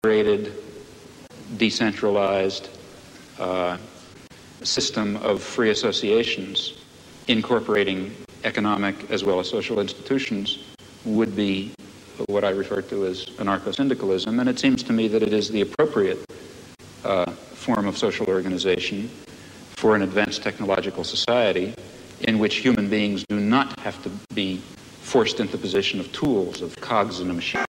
integrated, decentralized system of free associations incorporating economic as well as social institutions would be what I refer to as anarcho-syndicalism, and it seems to me that it is the appropriate form of social organization for an advanced technological society in which human beings do not have to be forced into the position of tools, of cogs in a machine.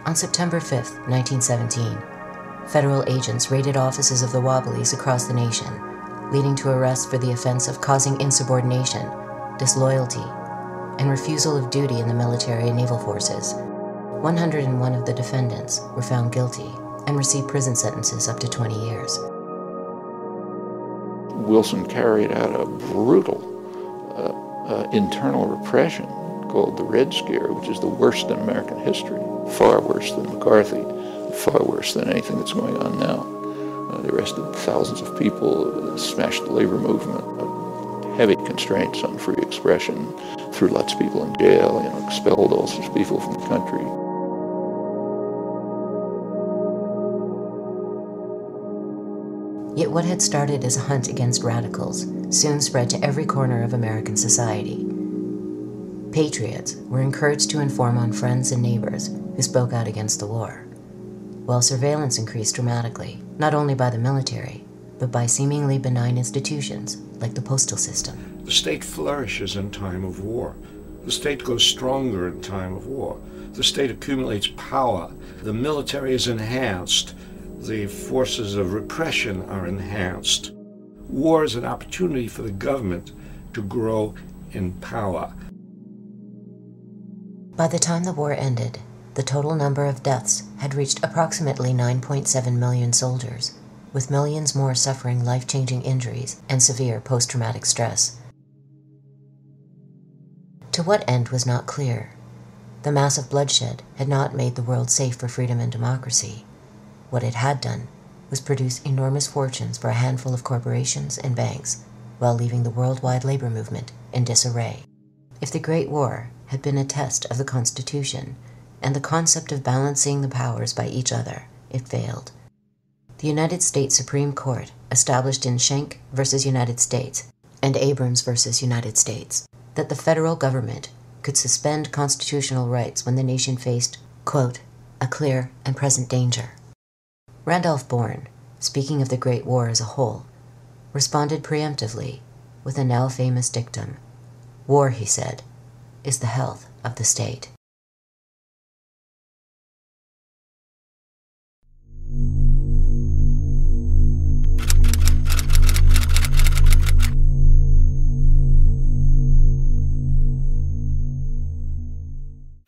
On September 5th, 1917, federal agents raided offices of the Wobblies across the nation, leading to arrests for the offense of causing insubordination, disloyalty, and refusal of duty in the military and naval forces. 101 of the defendants were found guilty and received prison sentences up to 20 years. Wilson carried out a brutal internal repression called the Red Scare, which is the worst in American history, far worse than McCarthy, far worse than anything that's going on now. They arrested thousands of people, smashed the labor movement, heavy constraints on free expression, threw lots of people in jail, expelled all sorts of people from the country. Yet what had started as a hunt against radicals soon spread to every corner of American society. Patriots were encouraged to inform on friends and neighbors who spoke out against the war, while surveillance increased dramatically, not only by the military, but by seemingly benign institutions like the postal system. The state flourishes in time of war. The state grows stronger in time of war. The state accumulates power. The military is enhanced. The forces of repression are enhanced. War is an opportunity for the government to grow in power. By the time the war ended, the total number of deaths had reached approximately 9.7 million soldiers, with millions more suffering life-changing injuries and severe post-traumatic stress. To what end was not clear. The massive bloodshed had not made the world safe for freedom and democracy. What it had done was produce enormous fortunes for a handful of corporations and banks, while leaving the worldwide labor movement in disarray. If the Great War had been a test of the Constitution and the concept of balancing the powers by each other, it failed. The United States Supreme Court, established in Schenck versus United States and Abrams versus United States, that the federal government could suspend constitutional rights when the nation faced, quote, a clear and present danger. Randolph Bourne, speaking of the Great War as a whole, responded preemptively with a now famous dictum. War, he said, is the health of the state.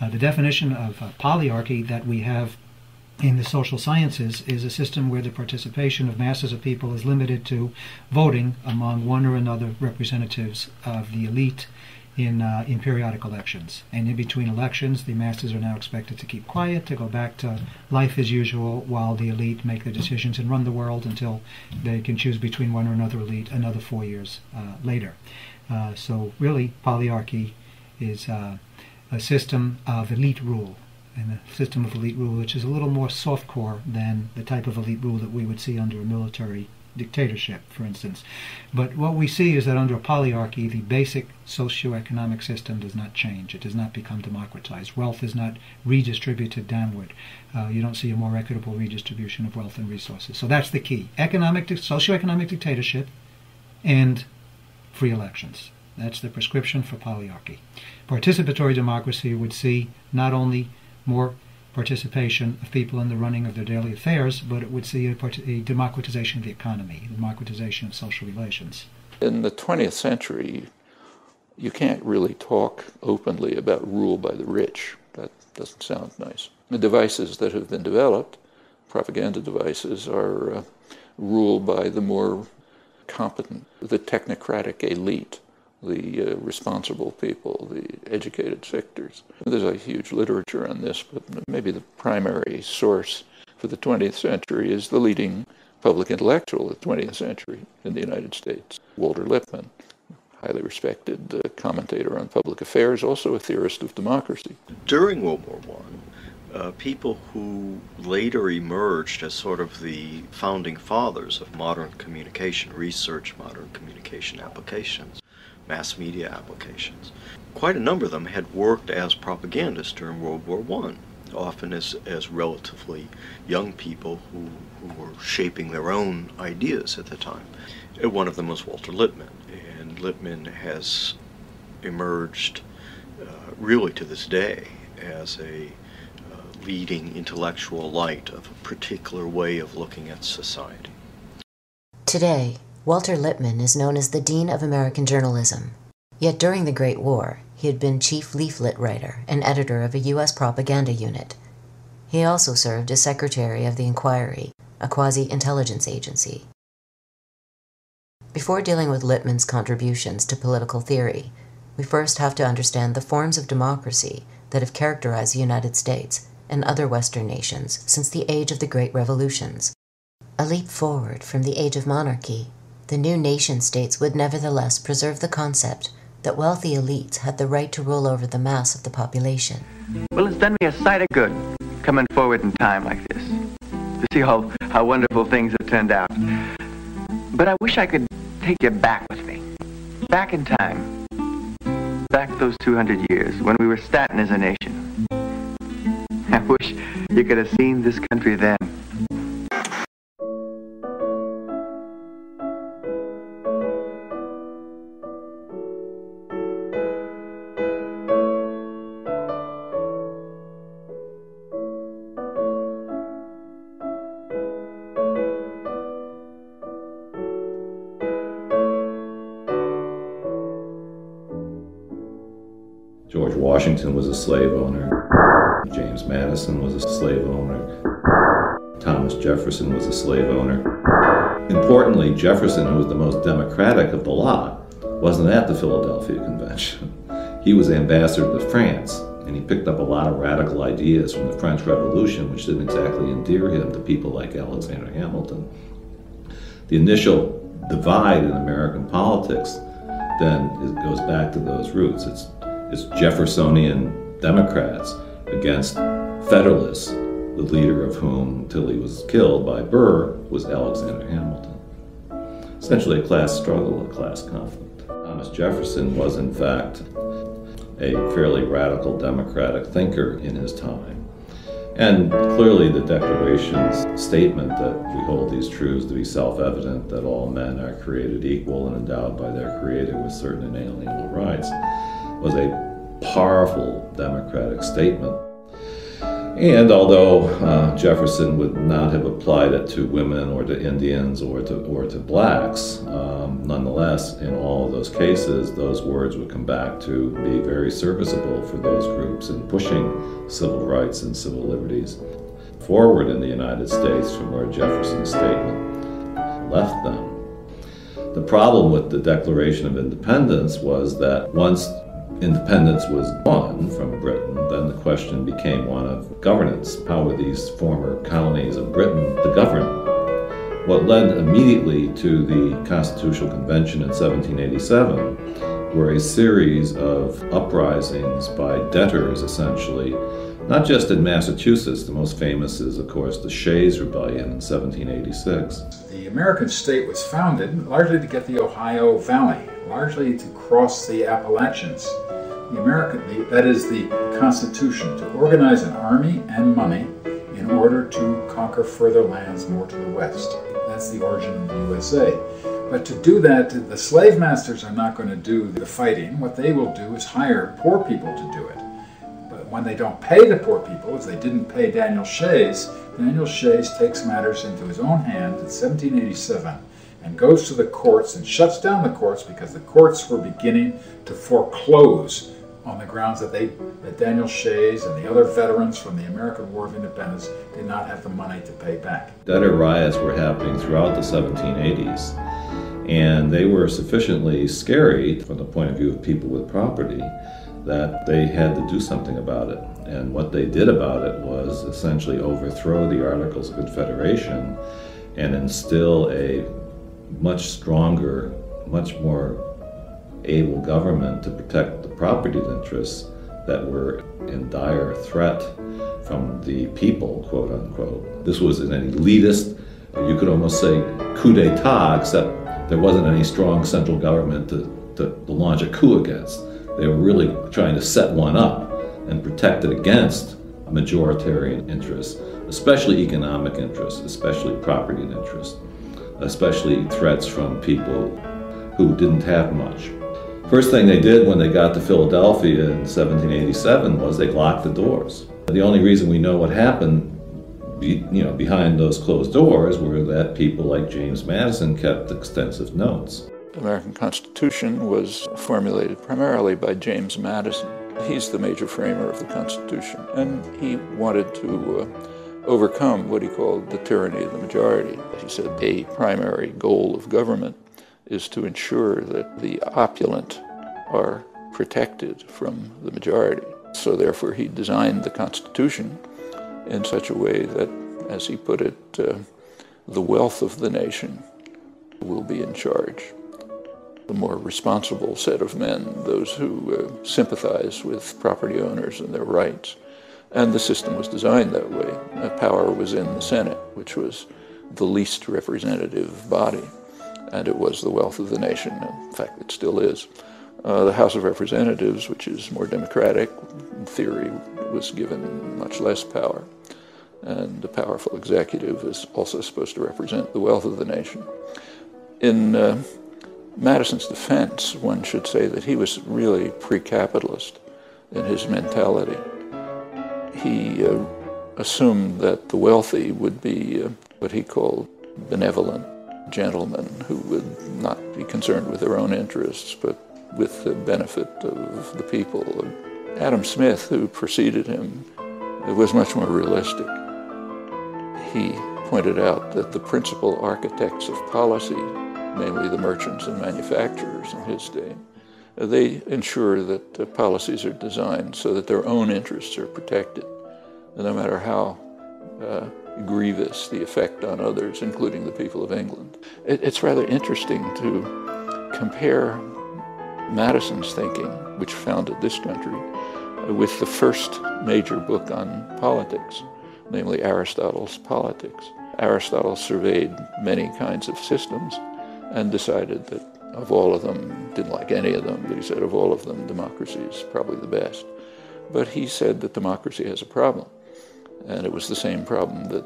The definition of polyarchy that we have in the social sciences is a system where the participation of masses of people is limited to voting among one or another representatives of the elite in periodic elections. And in between elections, the masses are now expected to keep quiet, to go back to life as usual, while the elite make the decisions and run the world until they can choose between one or another elite another 4 years later. So really, polyarchy is a system of elite rule, and a system of elite rule which is a little more softcore than the type of elite rule that we would see under a military dictatorship, for instance. But what we see is that under a polyarchy, the basic socioeconomic system does not change. It does not become democratized. Wealth is not redistributed downward. You don't see a more equitable redistribution of wealth and resources. So that's the key. Socioeconomic dictatorship and free elections. That's the prescription for polyarchy. Participatory democracy would see not only more participation of people in the running of their daily affairs, but it would see a democratization of the economy, a democratization of social relations. In the 20th century, you can't really talk openly about rule by the rich. That doesn't sound nice. The devices that have been developed, propaganda devices, are ruled by the more competent, the technocratic elite, the responsible people, the educated sectors. There's a huge literature on this, but maybe the primary source for the 20th century is the leading public intellectual of the 20th century in the United States, Walter Lippmann. highly respected commentator on public affairs, also a theorist of democracy. During World War I, people who later emerged as sort of the founding fathers of modern communication research, modern communication applications, mass media applications, quite a number of them had worked as propagandists during World War I, often as relatively young people who were shaping their own ideas at the time. One of them was Walter Lippmann, and Lippmann has emerged really to this day as a leading intellectual light of a particular way of looking at society. Today, Walter Lippmann is known as the Dean of American Journalism. Yet during the Great War, he had been chief leaflet writer and editor of a U.S. propaganda unit. He also served as secretary of the Inquiry, a quasi-intelligence agency. Before dealing with Lippmann's contributions to political theory, we first have to understand the forms of democracy that have characterized the United States and other Western nations since the age of the Great Revolutions. A leap forward from the age of monarchy, the new nation-states would nevertheless preserve the concept that wealthy elites had the right to rule over the mass of the population. Well, it's done me a sight of good coming forward in time like this, to see how wonderful things have turned out. But I wish I could take you back with me, back in time, back those 200 years when we were starting as a nation. I wish you could have seen this country then. George Washington was a slave owner. James Madison was a slave owner. Thomas Jefferson was a slave owner. Importantly, Jefferson, who was the most democratic of the lot, wasn't at the Philadelphia Convention. He was ambassador to France, and he picked up a lot of radical ideas from the French Revolution, which didn't exactly endear him to people like Alexander Hamilton. The initial divide in American politics then goes back to those roots. It's Jeffersonian Democrats against Federalists, the leader of whom, until he was killed by Burr, was Alexander Hamilton. Essentially a class struggle, a class conflict. Thomas Jefferson was, in fact, a fairly radical democratic thinker in his time. And clearly the Declaration's statement that we hold these truths to be self-evident, that all men are created equal and endowed by their Creator with certain inalienable rights, was a powerful democratic statement. And although Jefferson would not have applied it to women or to Indians or to blacks, nonetheless, in all of those cases, those words would come back to be very serviceable for those groups in pushing civil rights and civil liberties forward in the United States from where Jefferson's statement left them. The problem with the Declaration of Independence was that once independence was won from Britain, then the question became one of governance. How were these former colonies of Britain to govern? What led immediately to the Constitutional Convention in 1787 were a series of uprisings by debtors, essentially, not just in Massachusetts. The most famous is, of course, the Shays Rebellion in 1786. The American state was founded largely to get the Ohio Valley, largely to cross the Appalachians. That is the Constitution, to organize an army and money in order to conquer further lands more to the west. That's the origin of the USA. But to do that, the slave masters are not going to do the fighting. What they will do is hire poor people to do it. But when they don't pay the poor people, as they didn't pay Daniel Shays takes matters into his own hands in 1787 and goes to the courts and shuts down the courts because the courts were beginning to foreclose on the grounds that Daniel Shays and the other veterans from the American War of Independence did not have the money to pay back. Debtor riots were happening throughout the 1780s, and they were sufficiently scary from the point of view of people with property that they had to do something about it. And what they did about it was essentially overthrow the Articles of Confederation and instill a much stronger, much more able government to protect the property interests that were in dire threat from the people, quote unquote. This was an elitist, you could almost say coup d'etat, except there wasn't any strong central government to launch a coup against. They were really trying to set one up and protect it against majoritarian interests, especially economic interests, especially property interests, especially threats from people who didn't have much. First thing they did when they got to Philadelphia in 1787 was they locked the doors. The only reason we know what happened behind those closed doors were that people like James Madison kept extensive notes. The American Constitution was formulated primarily by James Madison. He's the major framer of the Constitution, and he wanted to overcome what he called the tyranny of the majority. He said a primary goal of government is to ensure that the opulent are protected from the majority. So therefore he designed the Constitution in such a way that, as he put it, the wealth of the nation will be in charge. The more responsible set of men, those who sympathize with property owners and their rights. And the system was designed that way. Power was in the Senate, which was the least representative body, and it was the wealth of the nation. In fact, it still is. The House of Representatives, which is more democratic, in theory, was given much less power. And the powerful executive is also supposed to represent the wealth of the nation. In Madison's defense, one should say that he was really pre-capitalist in his mentality. He assumed that the wealthy would be what he called benevolent gentlemen who would not be concerned with their own interests, but with the benefit of the people. Adam Smith, who preceded him, was much more realistic. He pointed out that the principal architects of policy, namely the merchants and manufacturers in his day, they ensure that policies are designed so that their own interests are protected, no matter how grievous the effect on others, including the people of England. It's rather interesting to compare Madison's thinking, which founded this country, with the first major book on politics, namely Aristotle's Politics. Aristotle surveyed many kinds of systems and decided that of all of them, didn't like any of them, but he said of all of them, democracy is probably the best. But he said that democracy has a problem, and it was the same problem that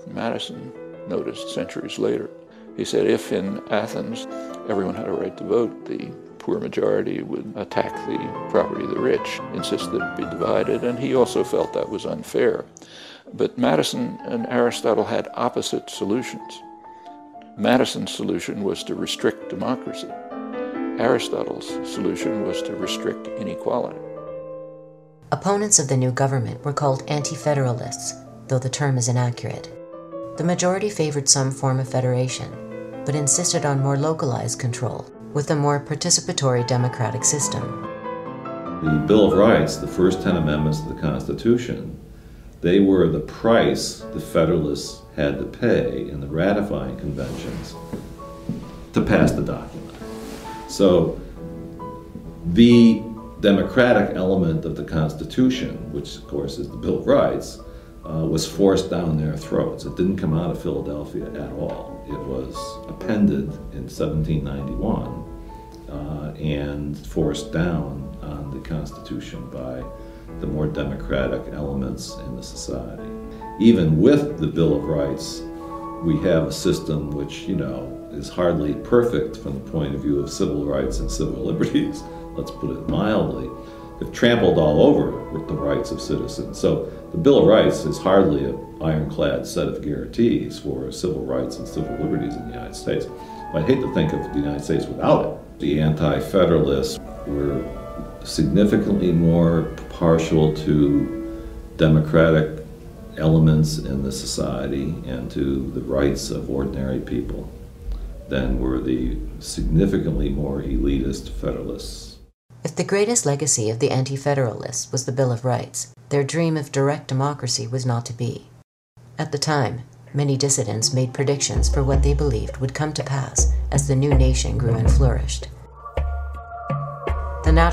Madison noticed centuries later. He said if in Athens everyone had a right to vote, the poor majority would attack the property of the rich, insist that it be divided, and he also felt that was unfair. But Madison and Aristotle had opposite solutions. Madison's solution was to restrict democracy. Aristotle's solution was to restrict inequality. Opponents of the new government were called anti-federalists, though the term is inaccurate. The majority favored some form of federation, but insisted on more localized control, with a more participatory democratic system. The Bill of Rights, the first 10 amendments to the Constitution, they were the price the Federalists had to pay in the ratifying conventions to pass the document. So the democratic element of the Constitution, which of course is the Bill of Rights, was forced down their throats. It didn't come out of Philadelphia at all. It was appended in 1791 and forced down on the Constitution by the more democratic elements in the society. Even with the Bill of Rights, we have a system which, is hardly perfect from the point of view of civil rights and civil liberties, let's put it mildly. They've trampled all over with the rights of citizens. So the Bill of Rights is hardly an ironclad set of guarantees for civil rights and civil liberties in the United States. I'd hate to think of the United States without it. The anti-federalists were significantly more partial to democratic elements in the society and to the rights of ordinary people than were the significantly more elitist federalists. If the greatest legacy of the anti-federalists was the Bill of Rights, their dream of direct democracy was not to be. At the time, many dissidents made predictions for what they believed would come to pass as the new nation grew and flourished. The natural